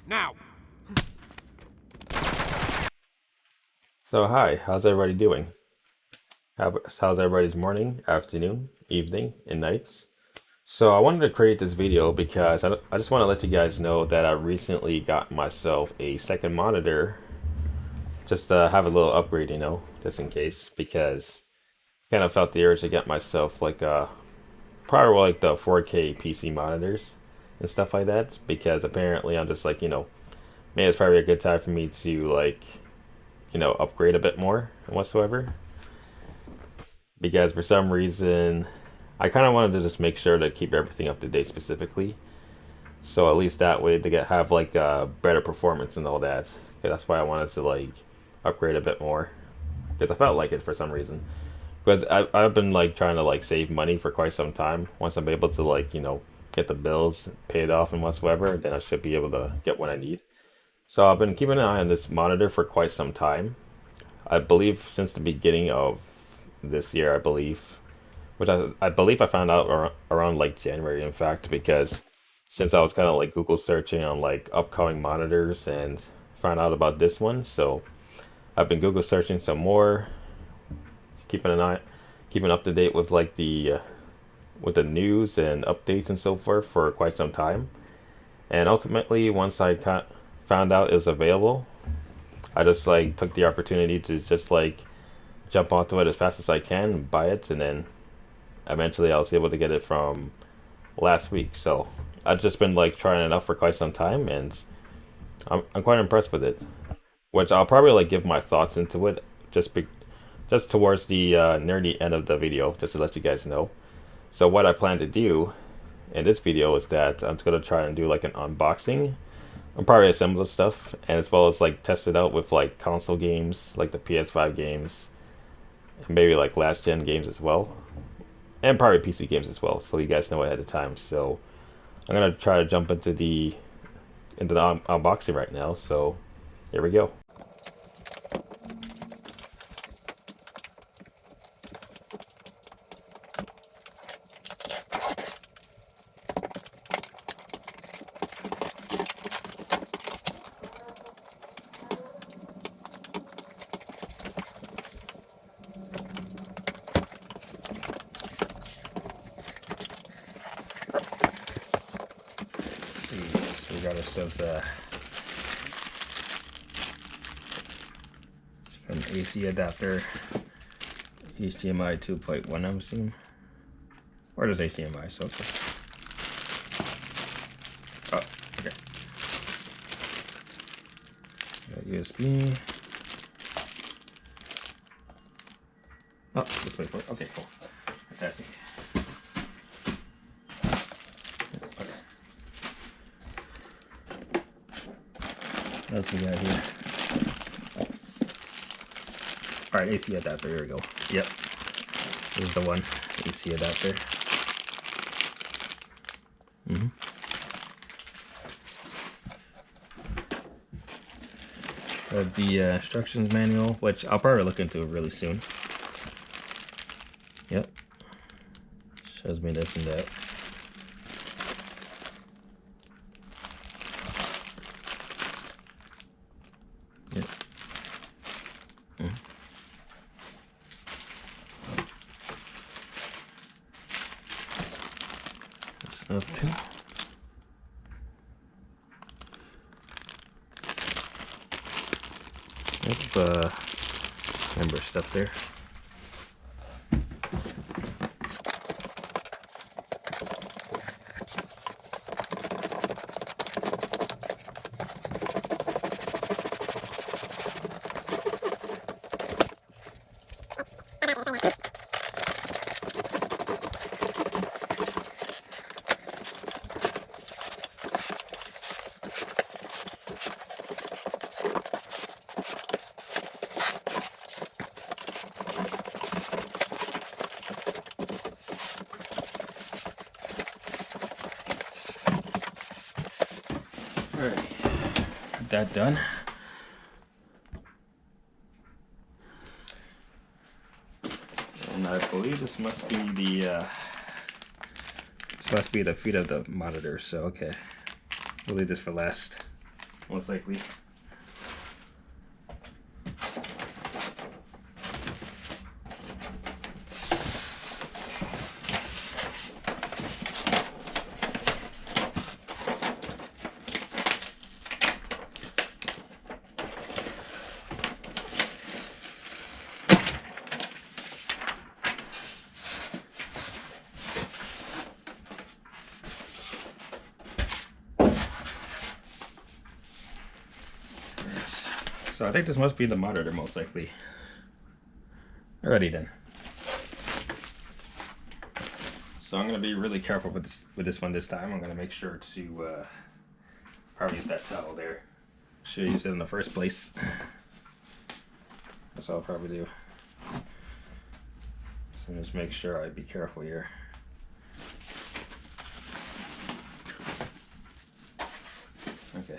Now. So hi, how's everybody doing? How's everybody's morning, afternoon, evening, and nights? So I wanted to create this video because I just want to let you guys know that I recently got myself a second monitor, just to have a little upgrade, just in case, because I kind of felt the urge to get myself like probably like the 4K PC monitors and stuff like that, because apparently I'm just like, man, it's probably a good time for me to like, upgrade a bit more and whatsoever. Because for some reason, I kind of wanted to just make sure to keep everything up to date specifically. So at least that way to have like better performance and all that. 'Cause that's why I wanted to like upgrade a bit more. Because I felt like it for some reason. Because I've been like trying to like save money for quite some time. Once I'm able to like, get the bills paid off and whatsoever, then I should be able to get what I need. So I've been keeping an eye on this monitor for quite some time. I believe since the beginning of this year, I believe. Which I believe I found out around like January, in fact, because since I was kind of like Google searching on like upcoming monitors and found out about this one, so I've been Google searching some more, keeping up to date with like with the news and updates and so forth for quite some time. And ultimately, once I found out it was available, I just like took the opportunity to just like jump onto it as fast as I can, buy it, and then eventually I was able to get it from last week. So I've just been like trying it out for quite some time, and I'm quite impressed with it. Which I'll probably like give my thoughts into it just towards the nerdy end of the video, just to let you guys know. So what I plan to do in this video is that I'm just gonna try and do like an unboxing. I'll probably assemble the stuff, and as well as like test it out with like console games, like the PS5 games, and maybe like last gen games as well, and probably PC games as well, so you guys know ahead of time. So I'm gonna try to jump into the unboxing right now. So here we go. So we got ourselves an AC adapter, HDMI 2.1, I'm assuming. Or does HDMI, so okay. Oh, okay. Got USB. Oh, this way for it. Okay, cool. Fantastic. Okay. What else we got here? Alright, AC adapter, here we go. Yep. This is the one. AC adapter. The instructions manual, which I'll probably look into really soon. Yep. Shows me this and that. Yep. Stuff too. Yep, member stuff there. Alright, got that done. And I believe this must be the feet of the monitor. So okay, we'll leave this for last, most likely. So I think this must be the monitor, most likely. Alrighty then. So I'm gonna be really careful with this one this time. I'm gonna make sure to probably use that towel there. Should have used it in the first place. That's what I'll probably do. So just make sure I be careful here. Okay.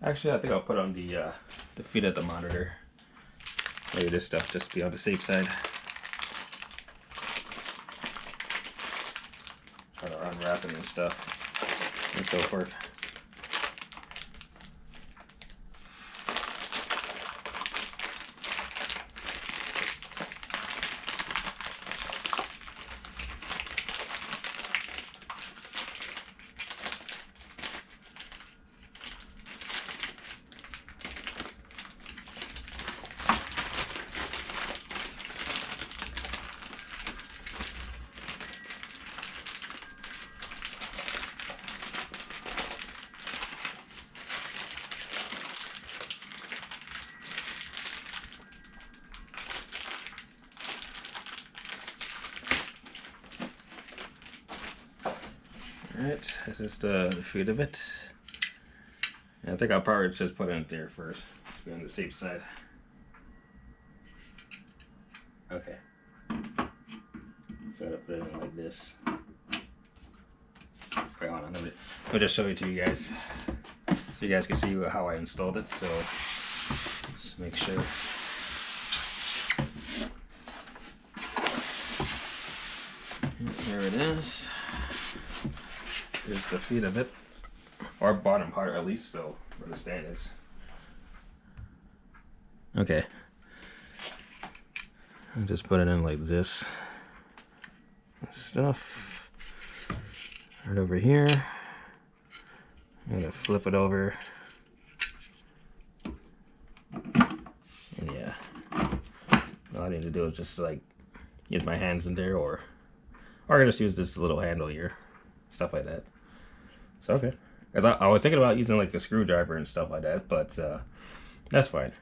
Actually, I think I'll put on the feet of the monitor. Maybe this stuff just be on the safe side. Try to unwrap it and stuff and so forth. Alright, this is the feet of it. And I think I'll probably just put it there first. Let's be on the safe side. Okay. So I'll put it in like this. Wait, hold on, let me just show it to you guys. So you guys can see how I installed it. So just make sure. There it is. Here's the feet of it, or bottom part at least, so where the stand is. Okay. I'll just put it in like this. Stuff right over here. I'm gonna flip it over. And yeah, all I need to do is just like use my hands in there, or I just use this little handle here, stuff like that. So okay, because I was thinking about using like a screwdriver and stuff like that, but that's fine.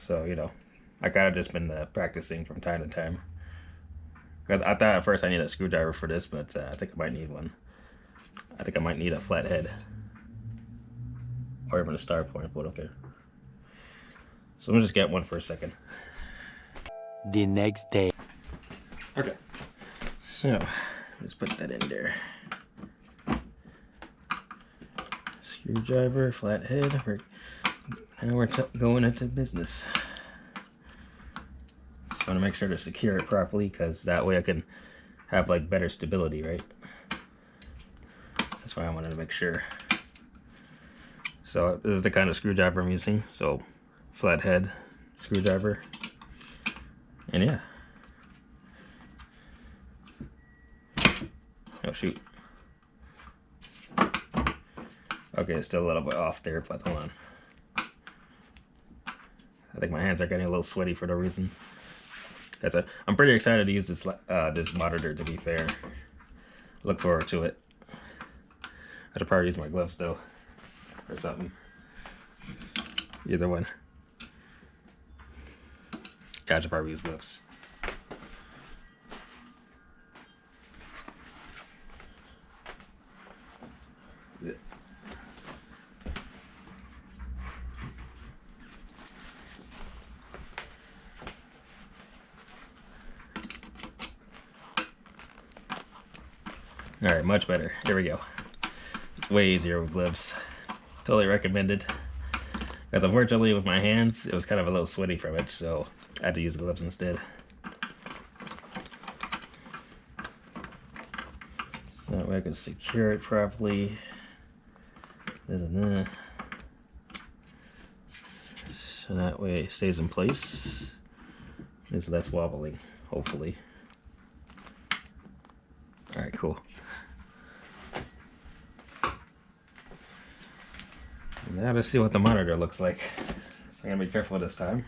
So you know, I kind of just been practicing from time to time. Because I thought at first I needed a screwdriver for this, but I think I might need one. I think I might need a flat head, or even a star point, but okay. So let me just get one for a second. The next day. Okay, so let's put that in there. Screwdriver, flat head. Now we're going into business. Just want to make sure to secure it properly, because that way I can have like better stability, right? That's why I wanted to make sure. So this is the kind of screwdriver I'm using. So flat head screwdriver, and yeah. Oh shoot. Okay, it's still a little bit off there, but hold on. I think my hands are getting a little sweaty for no reason. I'm pretty excited to use this this monitor, to be fair. Look forward to it. I should probably use my gloves though, or something. Either one. Yeah, I should probably use gloves. All right, much better. There we go. It's way easier with gloves. Totally recommended. Because unfortunately with my hands, it was kind of a little sweaty from it, so I had to use gloves instead. So that way I can secure it properly. So that way it stays in place. It's less wobbling, hopefully. Alright, cool. Now let's see what the monitor looks like. So I'm gonna be careful this time.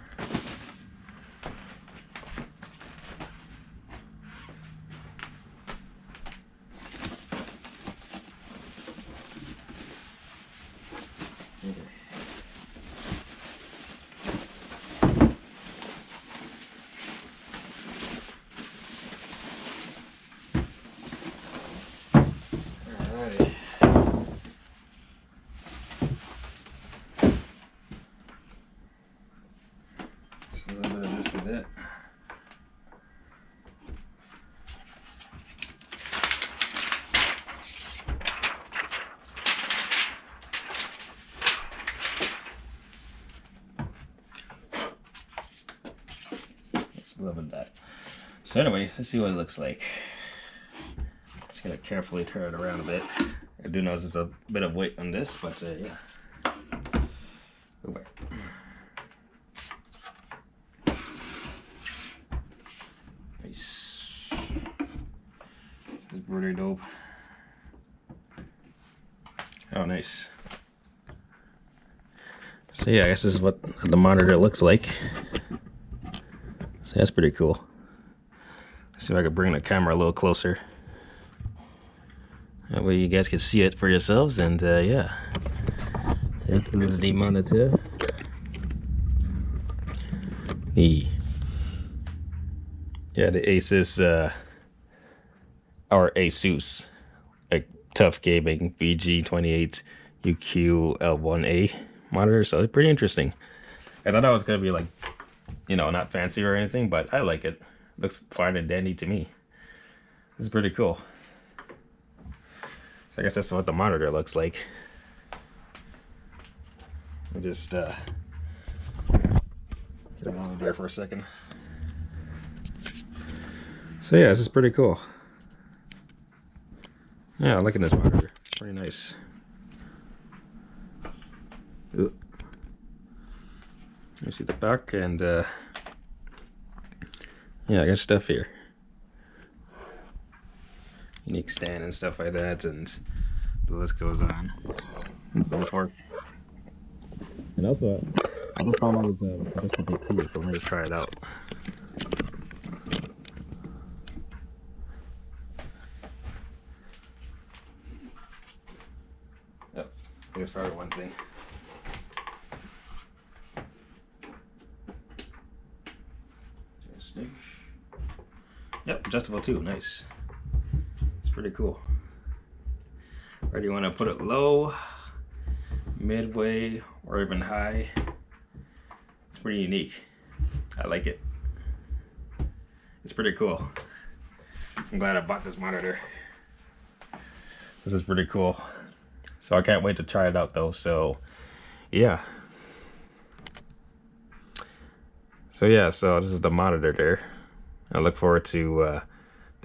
A little bit of this and that. Just a little bit of that. So anyway, let's see what it looks like. Just gotta carefully turn it around a bit. I do notice there's a bit of weight on this, but yeah. Go back. Nice. It's pretty dope. Oh, nice. So yeah, I guess this is what the monitor looks like. So that's pretty cool. Let's see if I can bring the camera a little closer. That way you guys can see it for yourselves, and yeah. This is the monitor. The ASUS or ASUS TUF Gaming VG28 UQ-L1A monitor, so it's pretty interesting. I thought that was gonna be like, you know, not fancy or anything, but I like it. Looks fine and dandy to me. This is pretty cool. So I guess that's what the monitor looks like. I'll just get it on there for a second. So yeah, this is pretty cool. Yeah, I'm liking this monitor. Pretty nice. Ooh. You see the back, and yeah, I got stuff here. Unique stand and stuff like that, and the list goes on and so forth. And also, I just found out it was adjustable too, so let me try it out. Oh, I guess probably one thing. Stick. Yep, adjustable too. Nice. It's pretty cool. Whether you want to put it low, midway, or even high, it's pretty unique. I like it. It's pretty cool. I'm glad I bought this monitor. This is pretty cool. So I can't wait to try it out though. So yeah. So yeah, so this is the monitor there. I look forward to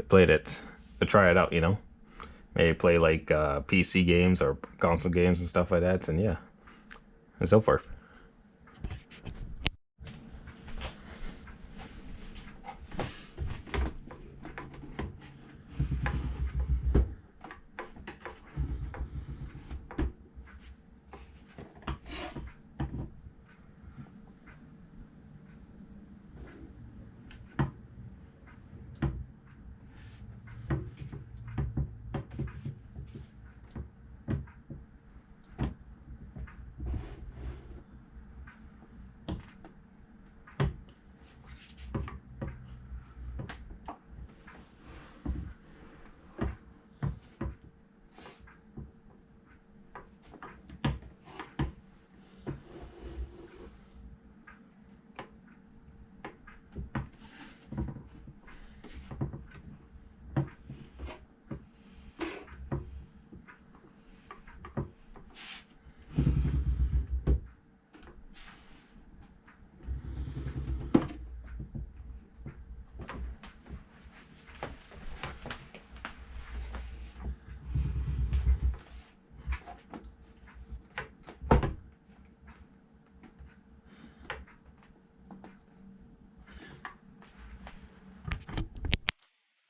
play it, to try it out, you know. Maybe play like PC games or console games and stuff like that, and yeah, and so forth.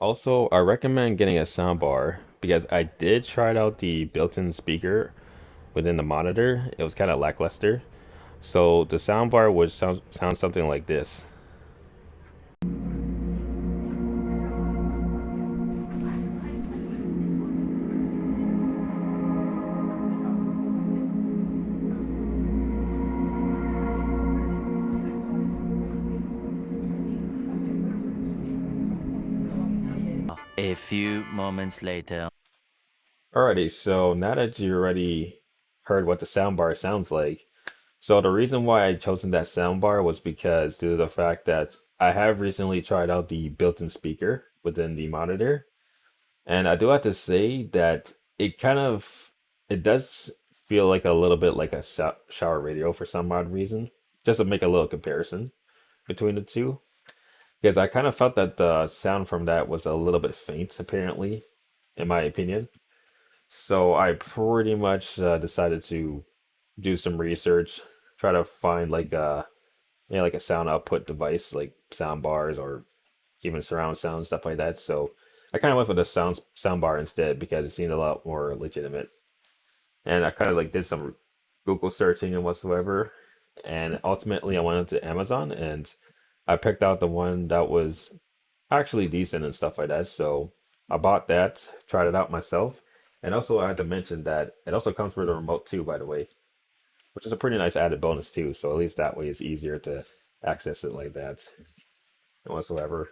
Also, I recommend getting a soundbar because I did try out the built-in speaker within the monitor. It was kind of lackluster. So the soundbar would sound something like this. A few moments later. Alrighty, so now that you already heard what the soundbar sounds like, so the reason why I chosen that soundbar was because due to the fact that I have recently tried out the built-in speaker within the monitor, and I do have to say that it does feel like a little bit like a shower radio for some odd reason. Just to make a little comparison between the two, because I kind of felt that the sound from that was a little bit faint, apparently, in my opinion. So I pretty much decided to do some research, try to find like a sound output device like sound bars or even surround sound stuff like that. So I kind of went for the sound bar instead because it seemed a lot more legitimate. And I kind of like did some Google searching and whatsoever. And ultimately, I went into Amazon and I picked out the one that was actually decent and stuff like that. So I bought that, tried it out myself. And also, I had to mention that it also comes with a remote too, by the way, which is a pretty nice added bonus too. So at least that way it's easier to access it like that and whatsoever,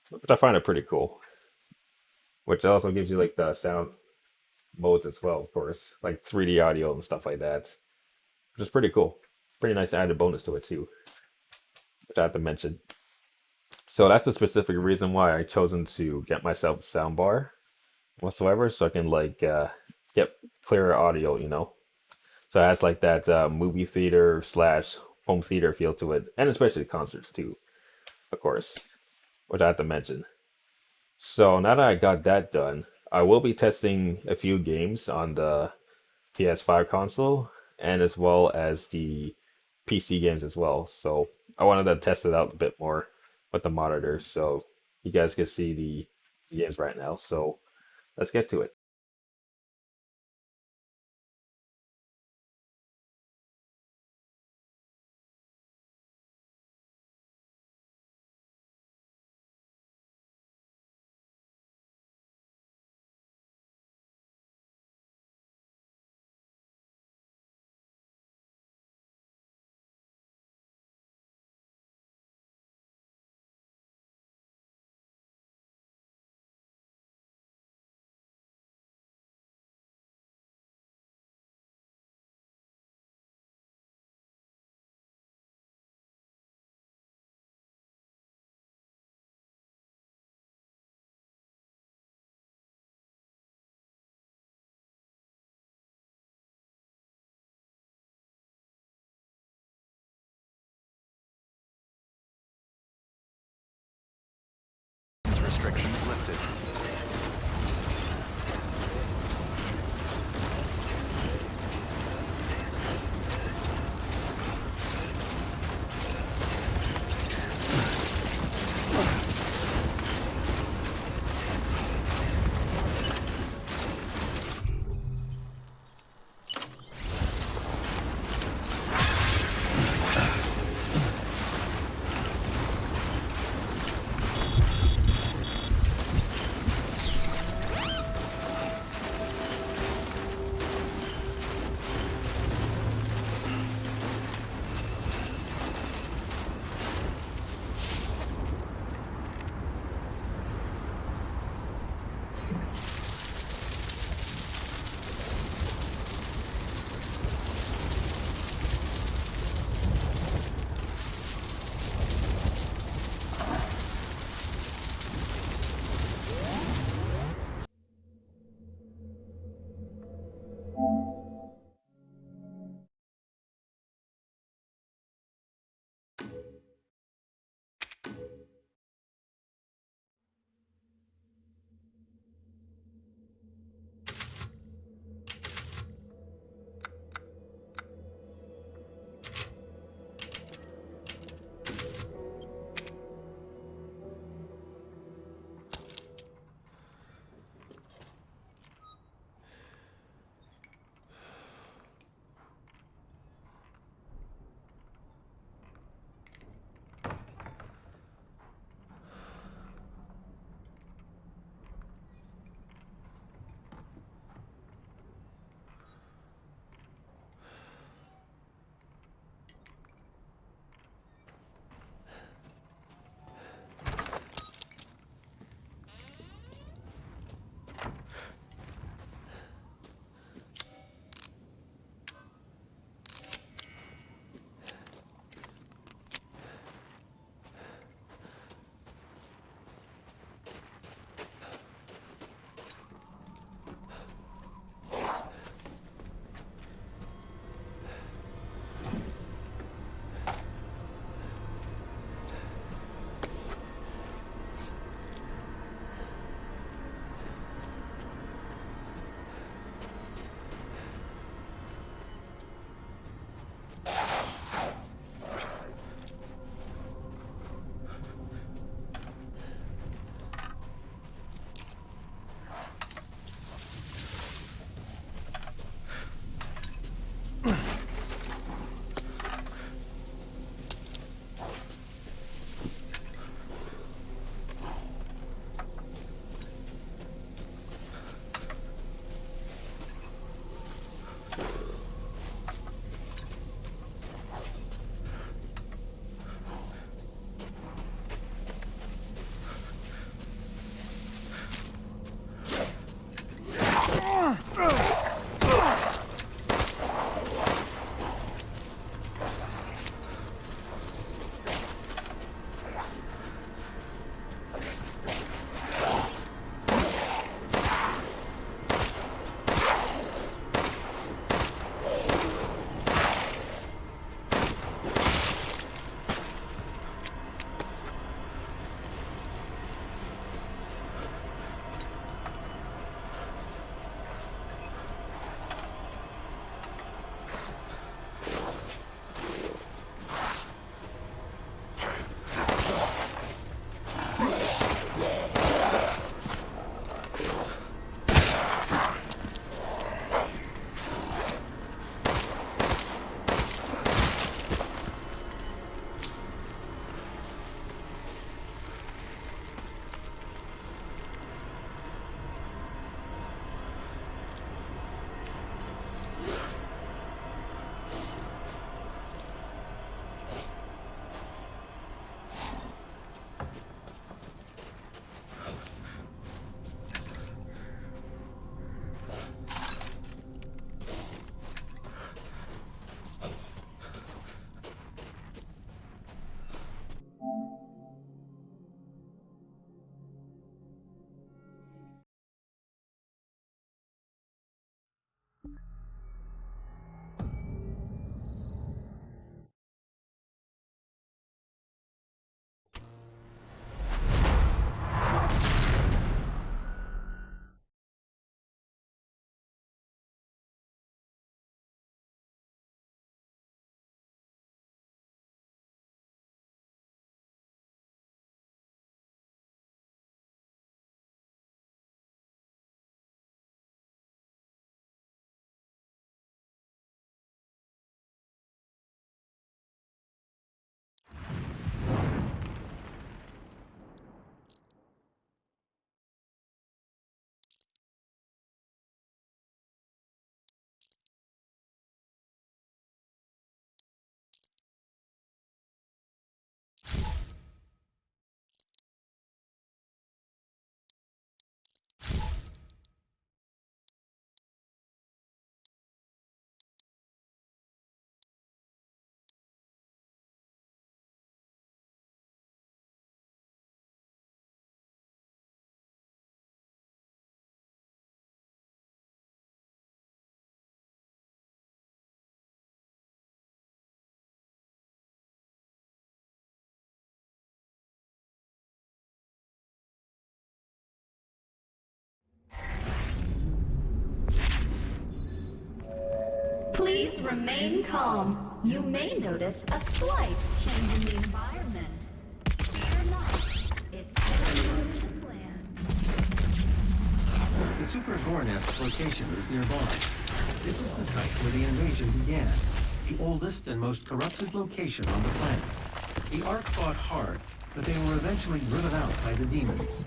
which I find it pretty cool. Which also gives you like the sound modes as well, of course, like 3D audio and stuff like that, which is pretty cool. Pretty nice added bonus to it too, which I have to mention. So that's the specific reason why I chosen to get myself a soundbar whatsoever, so I can get clearer audio, you know. So it has like that movie theater slash home theater feel to it, and especially concerts too, of course, which I have to mention. So now that I got that done, I will be testing a few games on the PS5 console and as well as the PC games as well. So I wanted to test it out a bit more with the monitor so you guys can see the games right now. So let's get to it. Please remain calm. You may notice a slight change in the environment. Fear not. It's all part of the plan. The Super Hornet's location is nearby. This is the site where the invasion began, the oldest and most corrupted location on the planet. The Ark fought hard, but they were eventually driven out by the demons.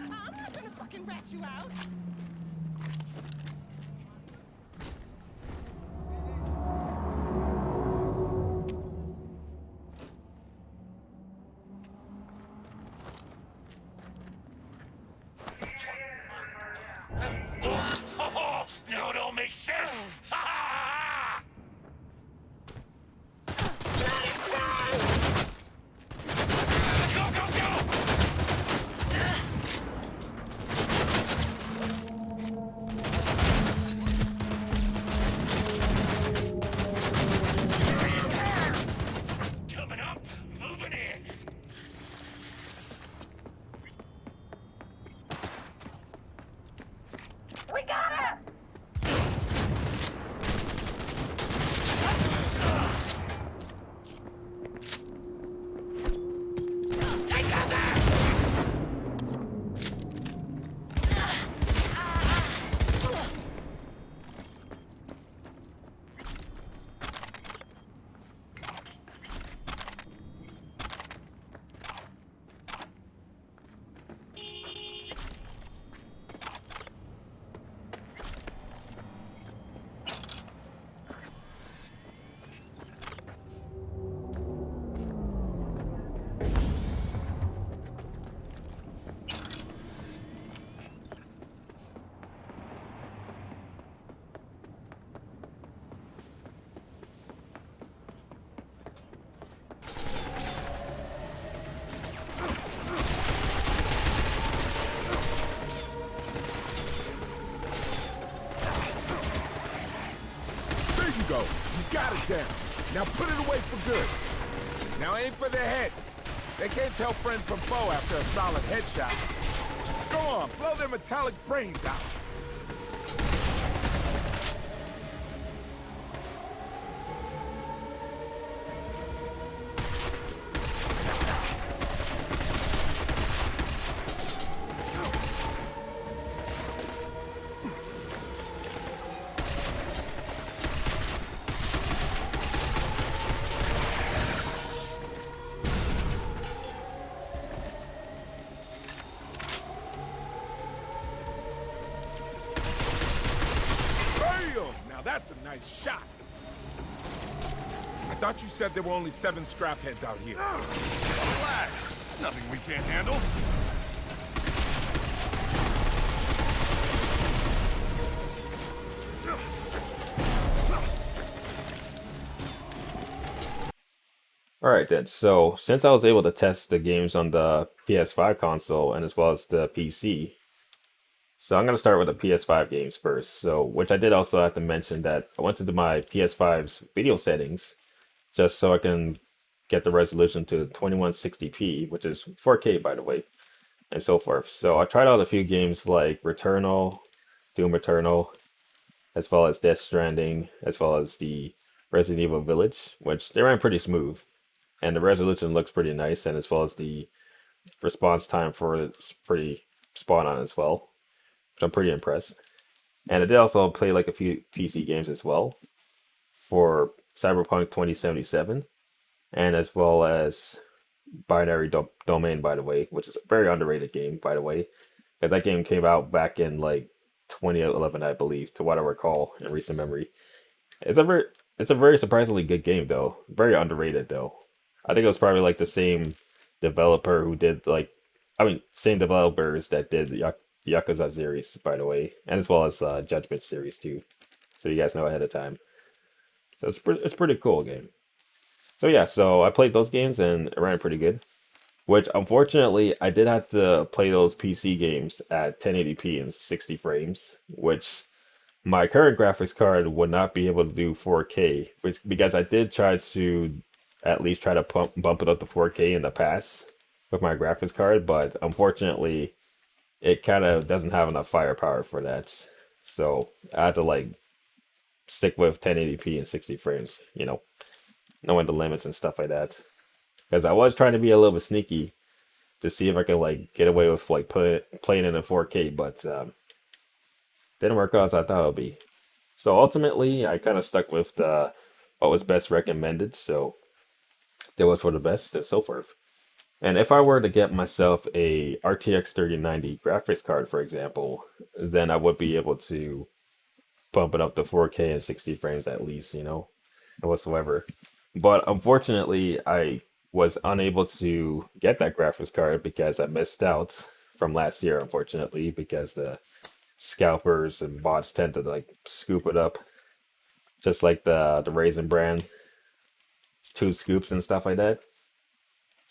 I'm not gonna fucking rat you out. Now it all makes sense! Ha! Go, go, go! Coming up, moving in. We got her! Take cover! Go. You got it down. Now put it away for good. Now aim for their heads. They can't tell friend from foe after a solid headshot. Go on, blow their metallic brains out. Now that's a nice shot. I thought you said there were only 7 scrap heads out here. Relax. It's nothing we can't handle. Alright then, so since I was able to test the games on the PS5 console and as well as the PC, so I'm going to start with the PS5 games first. So, which I did also have to mention that I went into my PS5's video settings just so I can get the resolution to 2160p, which is 4K by the way, and so forth. So I tried out a few games like Returnal, Doom Eternal, as well as Death Stranding, as well as the Resident Evil Village, which they ran pretty smooth. And the resolution looks pretty nice, and as well as the response time for it's pretty spot on as well. Which I'm pretty impressed. And I did also play like a few PC games as well for Cyberpunk 2077, and as well as Binary Domain, by the way, which is a very underrated game, by the way, because that game came out back in like 2011, I believe, to what I recall in recent memory. It's a very surprisingly good game though, very underrated though. I think it was probably like the same developer who did same developers that did the Yakuza series, by the way, and as well as Judgment series too. So you guys know ahead of time. So it's pretty cool game. So yeah, so I played those games and it ran pretty good. Which unfortunately I did have to play those PC games at 1080p and 60 frames, which my current graphics card would not be able to do 4K, because I did try to at least try to bump it up to 4K in the past with my graphics card, but unfortunately it kind of doesn't have enough firepower for that. So I had to like stick with 1080p and 60 frames, knowing the limits and stuff like that. Because I was trying to be a little bit sneaky to see if I could like get away with like playing it in 4K, but didn't work out as I thought it would be. So ultimately, I kind of stuck with what was best recommended. So that was for the best and so forth. And if I were to get myself a RTX 3090 graphics card, for example, then I would be able to bump it up to 4K and 60 frames at least, and whatsoever. But unfortunately, I was unable to get that graphics card because I missed out from last year, unfortunately, because the scalpers and bots tend to like scoop it up, just like the Raisin brand. It's 2 scoops and stuff like that.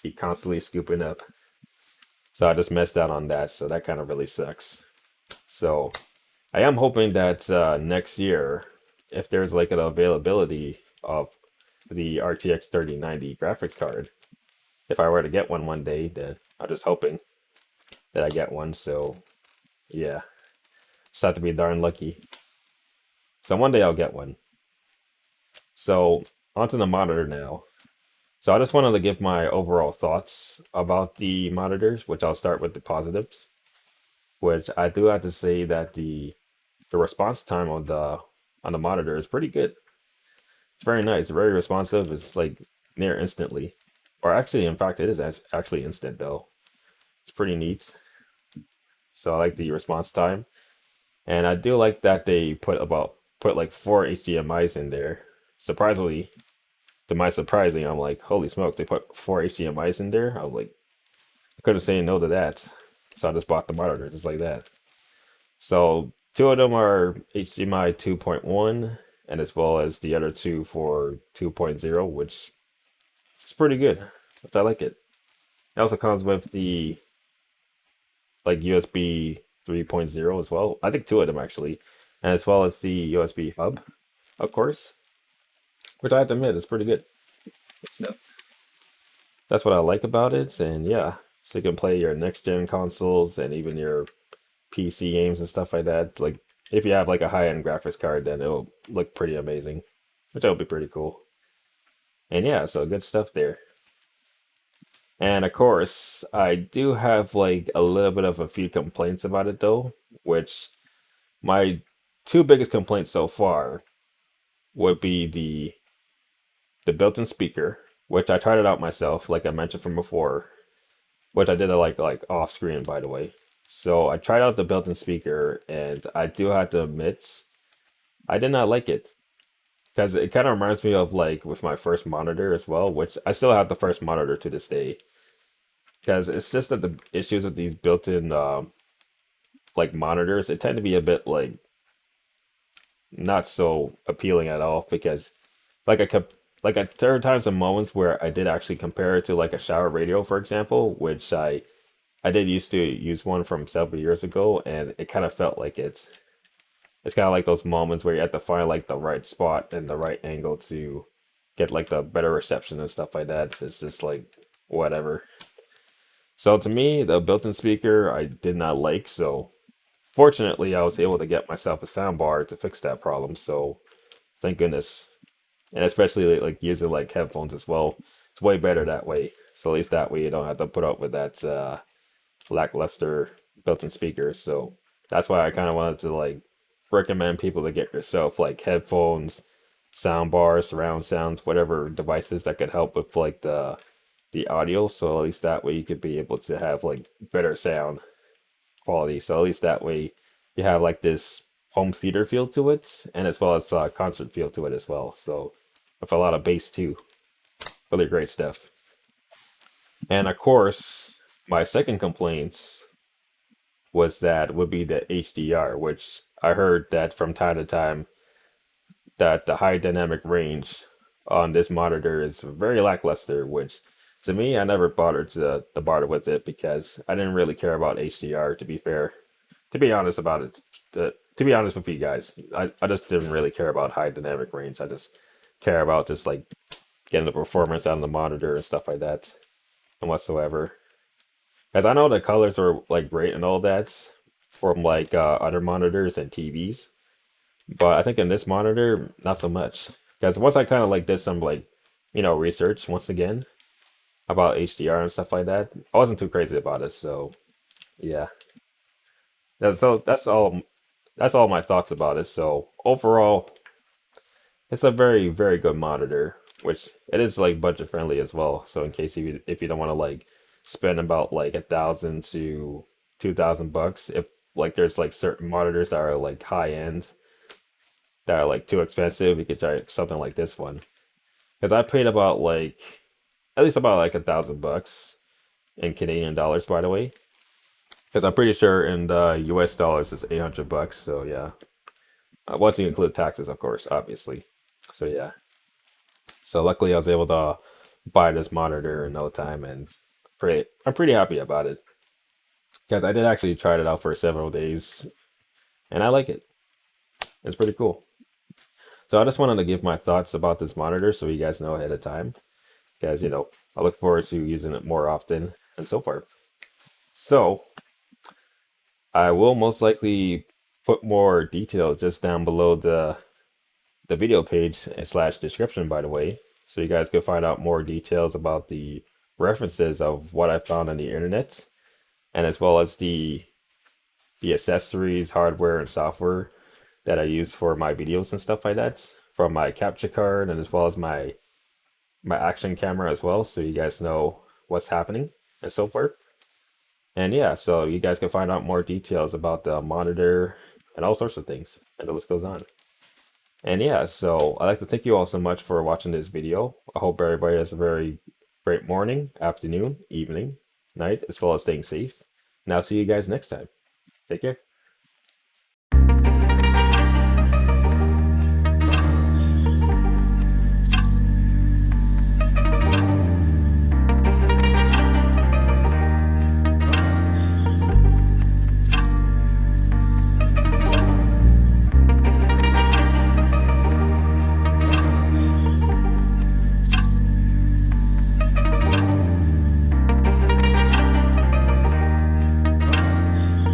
Keep constantly scooping up. So I just missed out on that, so that kind of really sucks. So I am hoping that next year, if there's like an availability of the RTX 3090 graphics card, if I were to get one day, then I'm just hoping that I get one. So yeah, just have to be darn lucky. So one day I'll get one. So onto the monitor now. So I just wanted to give my overall thoughts about the monitors, which I'll start with the positives. Which I do have to say that the response time on the monitor is pretty good. It's very nice, very responsive. It's like near instantly, or actually, in fact, it is actually instant though. It's pretty neat. So I like the response time, and I do like that they put like 4 HDMI's in there. Surprisingly, to my surprising, I'm like, holy smokes, they put 4 HDMI's in there. I was like, I couldn't say no to that. So I just bought the monitor just like that. So 2 of them are HDMI 2.1, and as well as the other 2 for 2.0, which is pretty good. Which I like it. It also comes with the like USB 3.0 as well. I think 2 of them actually, and as well as the USB hub, of course, which I have to admit is pretty good. So that's what I like about it, and yeah, so you can play your next gen consoles and even your PC games and stuff like that. Like if you have like a high-end graphics card, then it'll look pretty amazing, which will be pretty cool. And yeah, so good stuff there. And of course, I do have like a little bit of a few complaints about it though, which my 2 biggest complaints so far would be the built-in speaker, which I tried it out myself, like I mentioned from before, which I did it like off screen, by the way. So I tried out the built-in speaker, and I do have to admit, I did not like it. Because it kind of reminds me of like with my first monitor as well, which I still have the first monitor to this day. Because it's just that the issues with these built-in like monitors, they tend to be a bit like not so appealing at all. Because like there are times and moments where I did actually compare it to like a shower radio, for example, which I did used to use one from several years ago, and it kind of felt like it's kind of like those moments where you have to find like the right spot and the right angle to get like the better reception and stuff like that. So it's just like whatever. So to me, the built-in speaker I did not like. So fortunately, I was able to get myself a soundbar to fix that problem. So thank goodness. And especially like using like headphones as well, it's way better that way. So at least that way you don't have to put up with that lackluster built-in speaker. So that's why I kind of wanted to like recommend people to get yourself like headphones, sound bars, surround sounds, whatever devices that could help with like the audio. So at least that way you could be able to have like better sound quality. So at least that way you have like this home theater feel to it, and as well as concert feel to it as well. So with a lot of bass too. Really great stuff. And of course, my second complaint was that would be the HDR, which I heard that from time to time that the high dynamic range on this monitor is very lackluster, which to me, I never bothered to bother with it because I didn't really care about HDR, to be fair. To be honest about it, to be honest with you guys, I just didn't really care about high dynamic range. I just care about just like getting the performance out of the monitor and stuff like that and whatsoever. As I know the colors are like great and all that from like other monitors and TVs, but I think in this monitor, not so much. Because once I kind of like did some like, research once again about HDR and stuff like that, I wasn't too crazy about it. So yeah, so that's all my thoughts about it. So overall, it's a very, very good monitor, which it is like budget friendly as well. So in case if you don't want to like spend about like 1,000 to 2,000 bucks if like there's like certain monitors that are like high end that are like too expensive. You could try something like this one because I paid about like at least about like 1,000 bucks in Canadian dollars, by the way, because I'm pretty sure in the US dollars it's 800 bucks. So yeah, once you include taxes, of course, obviously. So yeah, so luckily I was able to buy this monitor in no time, and I'm pretty happy about it because I did actually try it out for several days, and I like it. It's pretty cool. So I just wanted to give my thoughts about this monitor so you guys know ahead of time, because you know I look forward to using it more often and so forth. So I will most likely put more details just down below the video page slash description, by the way, so you guys can find out more details about the references of what I found on the internet, and as well as the accessories, hardware, and software that I use for my videos and stuff like that, from my capture card and as well as my action camera as well, so you guys know what's happening and so forth. And yeah, so you guys can find out more details about the monitor and all sorts of things, and the list goes on. And yeah, so I'd like to thank you all so much for watching this video. I hope everybody has a very great morning, afternoon, evening, night, as well as staying safe. And I'll see you guys next time. Take care.